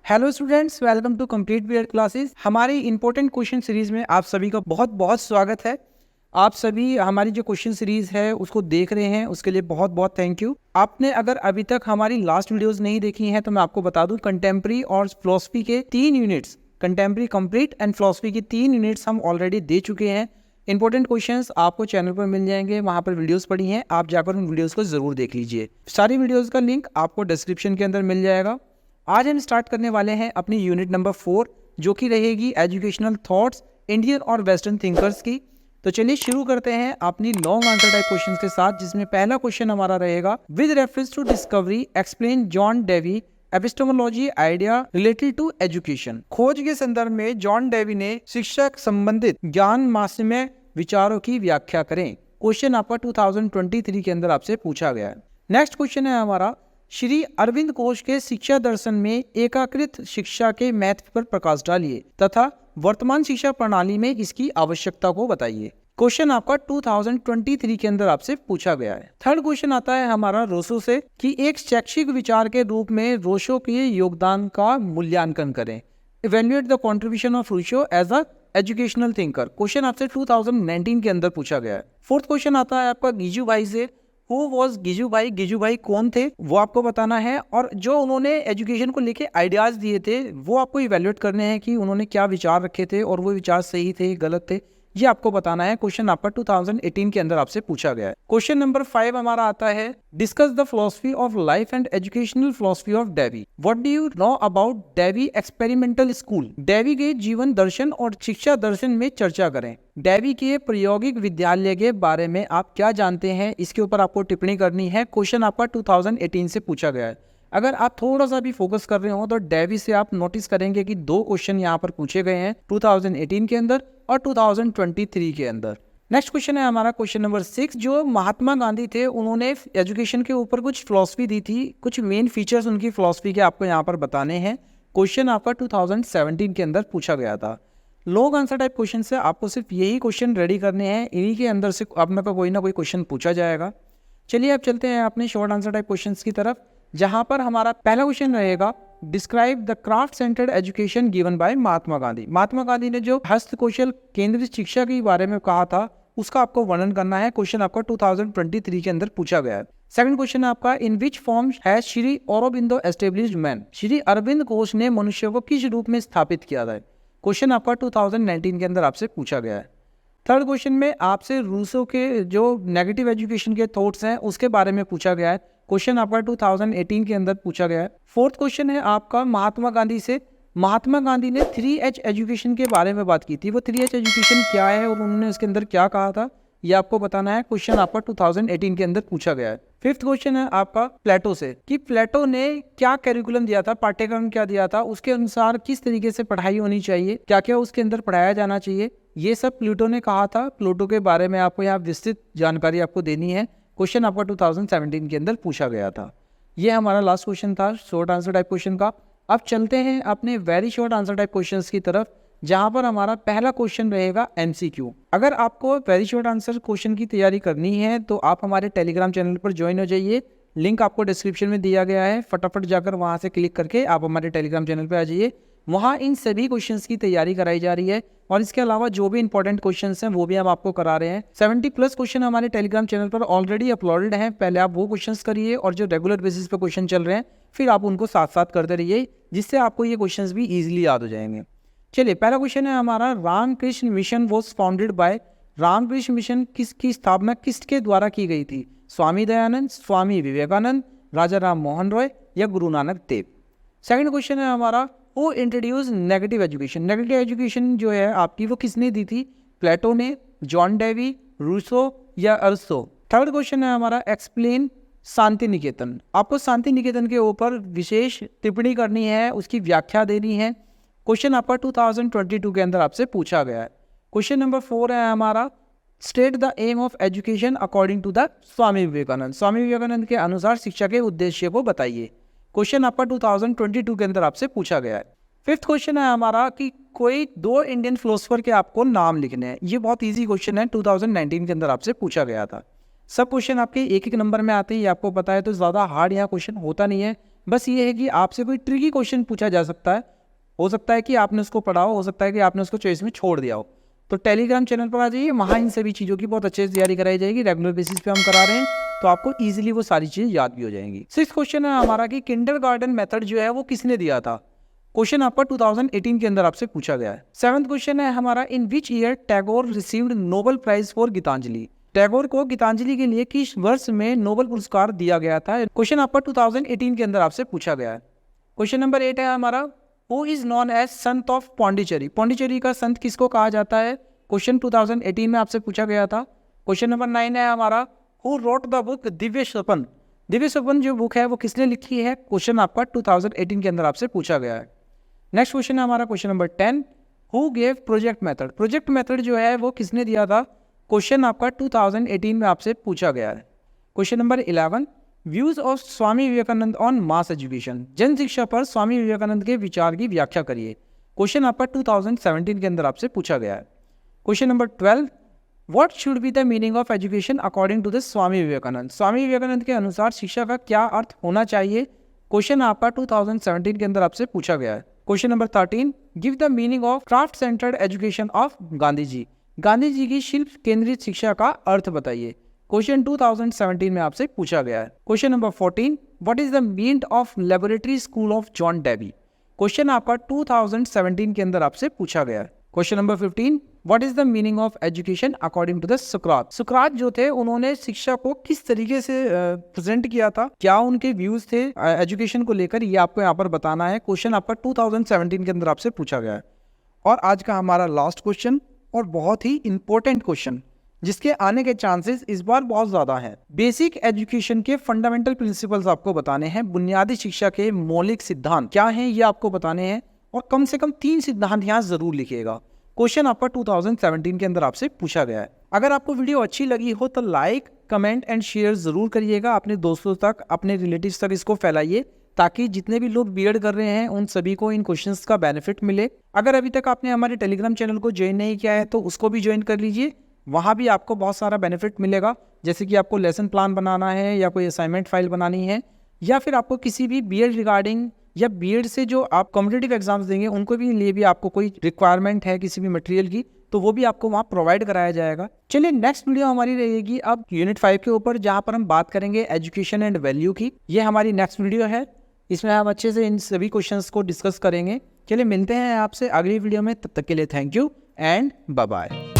Hello students, welcome to complete period classes. हमारी important question series में आप सभी का बहुत बहुत स्वागत है। आप सभी हमारी जो क्वेश्चन सीरीज है उसको देख रहे हैं, उसके लिए बहुत बहुत थैंक यू। आपने अगर अभी तक हमारी लास्ट वीडियोस नहीं देखी हैं तो मैं आपको बता दूं, कंटेम्प्रेरी और फिलॉसफी के 3 units, contemporary complete and philosophy की 3 यूनिट्स हम ऑलरेडी दे चुके हैं। इंपॉर्टेंट क्वेश्चंस आपको चैनल पर मिल जाएंगे, वहां पर वीडियोस पड़ी हैं, आप जाकर उन वीडियोस को जरूर देख लीजिए। सारी वीडियोस का लिंक आपको डिस्क्रिप्शन के अंदर मिल जाएगा। आज हम स्टार्ट करने वाले हैं अपनी यूनिट नंबर 4, जो कि रहेगी एजुकेशनल थॉट्स इंडियन और वेस्टर्न थिंकर्स की। तो चलिए शुरू करते हैं अपनी लॉन्ग आंसर टाइप क्वेश्चन के साथ, जिसमें पहला क्वेश्चन हमारा रहेगा, with reference to discovery explain John Dewey epistemology idea related to education. खोज के संदर्भ में जॉन डेवी ने शिक्षा संबंधित ज्ञान मास्यमय विचारों की व्याख्या करें। क्वेश्चन आपका 2023 के अंदर आपसे पूछा गया है। नेक्स्ट क्वेश्चन है हमारा, श्री अरविंद घोष के शिक्षा दर्शन में एकीकृत शिक्षा के महत्व पर प्रकाश डालिए तथा वर्तमान शिक्षा प्रणाली में इसकी आवश्यकता को बताइए। क्वेश्चन आपका 2023 के अंदर आपसे पूछा गया है। थर्ड क्वेश्चन आता है हमारा रोसो से, कि एक शैक्षिक विचार के रूप में रोसो के योगदान का मूल्यांकन करें। Evaluate the contribution of Rousseau as a educational thinker. Question आपसे 2019 के अंदर पूछा गया है। फोर्थ क्वेश्चन आता है आपका गिजुभाई से, हु वॉज गिजुभाई, गिजुभाई कौन थे वो आपको बताना है, और जो उन्होंने एजुकेशन को लेके आइडियाज दिए थे वो आपको इवेल्युएट करने हैं कि उन्होंने क्या विचार रखे थे और वो विचार सही थे गलत थे, ये आपको बताना है। क्वेश्चन आपका 2018 के अंदर आपसे पूछा गया है। क्वेश्चन नंबर 5 हमारा आता है, discuss the philosophy of life and educational philosophy of Dewey. What do you know about Dewey experimental school. Dewey के जीवन दर्शन और शिक्षा दर्शन में चर्चा करें। डेवी के प्रायोगिक विद्यालय के बारे में आप क्या जानते हैं, इसके ऊपर आपको टिप्पणी करनी है। क्वेश्चन आपका 2018 से पूछा गया है। अगर आप थोड़ा सा भी फोकस कर रहे हो तो डेवी से आप नोटिस करेंगे कि 2 क्वेश्चन यहाँ पर पूछे गए हैं 2018 के अंदर और 2023 के अंदर। नेक्स्ट क्वेश्चन है हमारा क्वेश्चन नंबर 6, जो महात्मा गांधी थे उन्होंने एजुकेशन के ऊपर कुछ फिलॉसफी दी थी, कुछ मेन फीचर्स उनकी फिलॉसफी के आपको यहाँ पर बताने हैं। क्वेश्चन आपका 2017 के अंदर पूछा गया था। लॉन्ग आंसर टाइप क्वेश्चन से आपको सिर्फ यही क्वेश्चन रेडी करने हैं, इन्हीं के अंदर से अपने को कोई ना कोई क्वेश्चन पूछा जाएगा। चलिए अब चलते हैं अपने शॉर्ट आंसर टाइप क्वेश्चन की तरफ, जहां पर हमारा पहला क्वेश्चन रहेगा, describe the craft centred education given by Mahatma Gandhi. Mahatma Gandhi ने जो हस्तकौशल केंद्रित शिक्षा के बारे में कहा था उसका आपको वर्णन करना है। क्वेश्चन आपका 2023 के अंदर पूछा गया है। सेकंड क्वेश्चन है आपका, in which form has Shri Aurobindo established man. Shri Arvind Ghosh ने मनुष्य को किस रूप में स्थापित किया था। क्वेश्चन आपका 2019 के अंदर आपसे पूछा गया है। थर्ड क्वेश्चन में आपसे रूसो के जो नेगेटिव एजुकेशन के थॉट्स हैं उसके बारे में पूछा गया है। क्वेश्चन आपका 2018 के अंदर पूछा गया है। फोर्थ क्वेश्चन है आपका महात्मा गांधी से, महात्मा गांधी ने 3H एजुकेशन के बारे में बात की थी, वो 3H एजुकेशन क्या है और उन्होंने उसके अंदर क्या कहा था, ये आपको बताना है। क्वेश्चन आपका 2018 के अंदर पूछा गया है। फिफ्थ क्वेश्चन है आपका प्लेटो से, कि प्लेटो ने क्या कैरिकुलम दिया था, पाठ्यक्रम क्या दिया था, उसके अनुसार किस तरीके से पढ़ाई होनी चाहिए, क्या क्या उसके अंदर पढ़ाया जाना चाहिए, ये सब प्लूटो ने कहा था। प्लूटो के बारे में आपको यहाँ विस्तृत जानकारी आपको देनी है। क्वेश्चन आपका 2017 के अंदर पूछा गया था। ये हमारा लास्ट क्वेश्चन था शॉर्ट आंसर टाइप क्वेश्चन का। अब चलते हैं अपने very short answer type questions की तरफ, जहां पर हमारा पहला क्वेश्चन रहेगा MCQ। अगर आपको वेरी शॉर्ट आंसर क्वेश्चन की तैयारी करनी है तो आप हमारे टेलीग्राम चैनल पर ज्वाइन हो जाइए, लिंक आपको डिस्क्रिप्शन में दिया गया है। फटाफट जाकर वहां से क्लिक करके आप हमारे टेलीग्राम चैनल पर आ जाइए, वहाँ इन सभी क्वेश्चंस की तैयारी कराई जा रही है और इसके अलावा जो भी इंपॉर्टेंट क्वेश्चंस हैं वो भी हम आपको करा रहे हैं। 70+ क्वेश्चन हमारे टेलीग्राम चैनल पर ऑलरेडी अपलोडेड हैं, पहले आप वो क्वेश्चंस करिए और जो रेगुलर बेसिस पे क्वेश्चन चल रहे हैं फिर आप उनको साथ साथ करते रहिए, जिससे आपको ये क्वेश्चंस भी ईजिली याद हो जाएंगे। चलिए पहला क्वेश्चन है हमारा, Ramakrishna Mission was founded by. Ramakrishna Mission किसकी स्थापना किसके द्वारा की गई थी, स्वामी दयानंद, स्वामी विवेकानंद, राजा राम मोहन रॉय या गुरु नानक देव। सेकंड क्वेश्चन है हमारा, वो introduce negative education. Negative education जो है आपकी वो किसने दी थी, प्लेटो ने, जॉन डेवी, रूसो या अरसो। थर्ड क्वेश्चन है हमारा, एक्सप्लेन शांति निकेतन। आपको शांति निकेतन के ऊपर विशेष टिप्पणी करनी है, उसकी व्याख्या देनी है। क्वेश्चन आपका 2022 के अंदर आपसे पूछा गया है। क्वेश्चन नंबर 4 है हमारा, state the aim of education according to the Swami Vivekananda. Swami Vivekananda के अनुसार शिक्षा के उद्देश्य को बताइए। क्वेश्चन आपका 2022 के अंदर आपसे पूछा गया है। फिफ्थ क्वेश्चन है हमारा, कि कोई 2 इंडियन फिलोसफर के आपको नाम लिखने हैं। ये बहुत इजी क्वेश्चन है, 2019 के अंदर आपसे पूछा गया था। सब क्वेश्चन आपके एक एक नंबर में आते हैं, ये आपको पता है, तो ज़्यादा हार्ड यहाँ क्वेश्चन होता नहीं है। बस ये है कि आपसे कोई ट्रिकी क्वेश्चन पूछा जा सकता है, हो सकता है कि आपने उसको पढ़ा हो सकता है कि आपने उसको चॉइस में छोड़ दिया हो। तो टेलीग्राम चैनल पर आ जाइए, वहाँ इन सभी चीज़ों की बहुत अच्छे से तैयारी कराई जाएगी, रेगुलर बेसिस पे हम करा रहे हैं, तो आपको ईजिली वो सारी चीज़ें याद भी हो जाएंगी। 6th क्वेश्चन है हमारा कि किंडरगार्टन मेथड जो है वो किसने दिया था। क्वेश्चन आपका 2018 के अंदर आपसे पूछा गया है। 7th क्वेश्चन है हमारा, in which year Tagore received Nobel prize for Gitanjali. Tagore को गीतांजलि के लिए किस वर्ष में नोबेल पुरस्कार दिया गया था। क्वेश्चन आपका 2018 के अंदर आपसे पूछा गया है। क्वेश्चन नंबर 8 है हमारा, who is known as Sant of Pondicherry. Pondicherry का संत किसको कहा जाता है। क्वेश्चन 2018 में आपसे पूछा गया था। क्वेश्चन नंबर 9 है हमारा, who wrote the book Divya स्वप्न। दिव्य स्वप्न जो बुक है वो किसने लिखी है। क्वेश्चन आपका 2018 के अंदर आपसे पूछा गया है। नेक्स्ट क्वेश्चन है हमारा question number 10, who gave project method. Project method जो है वो किसने दिया था। क्वेश्चन आपका 2018 में आपसे पूछा गया है। Question number 11, views of Swami Vivekananda on mass education. जन शिक्षा पर स्वामी विवेकानंद के विचार की व्याख्या करिए। क्वेश्चन आपका 2017 के अंदर आपसे पूछा गया है। Question number 12, what should be the meaning of education according to the Swami Vivekananda. Swami Vivekananda के अनुसार शिक्षा का क्या अर्थ होना चाहिए। क्वेश्चन आपका 2017 के अंदर आपसे पूछा गया है। Question number 13, give the meaning of craft centred education of Gandhi ji. Gandhi ji की शिल्प केंद्रित शिक्षा का अर्थ बताइए। क्वेश्चन 2017 में आपसे पूछा गया है। Question number 14, what is the mean of laboratory school of John Dewey. Question आपका 2017 के अंदर आपसे पूछा गया है। Question number 15, what is the meaning of education according to the सुकरात। सुकरात जो थे उन्होंने शिक्षा को किस तरीके से प्रेजेंट किया था, क्या उनके व्यूज थे एजुकेशन को लेकर, ये आपको यहाँ पर बताना है। क्वेश्चन आपका 2017 के अंदर आपसे पूछा गया है। और आज का हमारा लास्ट क्वेश्चन और बहुत ही इंपॉर्टेंट क्वेश्चन, जिसके आने के चांसेस इस बार बहुत ज्यादा हैं। बेसिक एजुकेशन के फंडामेंटल प्रिंसिपल्स आपको बताने हैं। बुनियादी शिक्षा के मौलिक सिद्धांत क्या हैं ये आपको बताने हैं, और कम से कम 3 सिद्धांत यहाँ जरूर लिखिएगा। क्वेश्चन आपका 2017 के अंदर आपसे पूछा गया है। अगर आपको वीडियो अच्छी लगी हो तो लाइक, कमेंट एंड शेयर जरूर करिएगा। अपने दोस्तों तक, अपने रिलेटिव्स तक इसको फैलाइए, ताकि जितने भी लोग बीएड कर रहे हैं उन सभी को इन क्वेश्चंस का बेनिफिट मिले। अगर अभी तक आपने हमारे टेलीग्राम चैनल को ज्वाइन नहीं किया है तो उसको भी ज्वाइन कर लीजिए, वहाँ भी आपको बहुत सारा बेनिफिट मिलेगा। जैसे कि आपको लेसन प्लान बनाना है, या कोई असाइनमेंट फाइल बनानी है, या फिर आपको किसी भी बीएड रिगार्डिंग या बीएड से जो आप कॉम्पिटिटिव एग्जाम्स देंगे उनको भी लिए भी आपको कोई रिक्वायरमेंट है किसी भी मटेरियल की, तो वो भी आपको वहाँ प्रोवाइड कराया जाएगा। चलिए नेक्स्ट वीडियो हमारी रहेगी अब यूनिट 5 के ऊपर, जहाँ पर हम बात करेंगे एजुकेशन एंड वैल्यू की। ये हमारी नेक्स्ट वीडियो है, इसमें हम अच्छे से इन सभी क्वेश्चंस को डिस्कस करेंगे। चलिए मिलते हैं आपसे अगली वीडियो में, तब तक के लिए thank you and bye bye.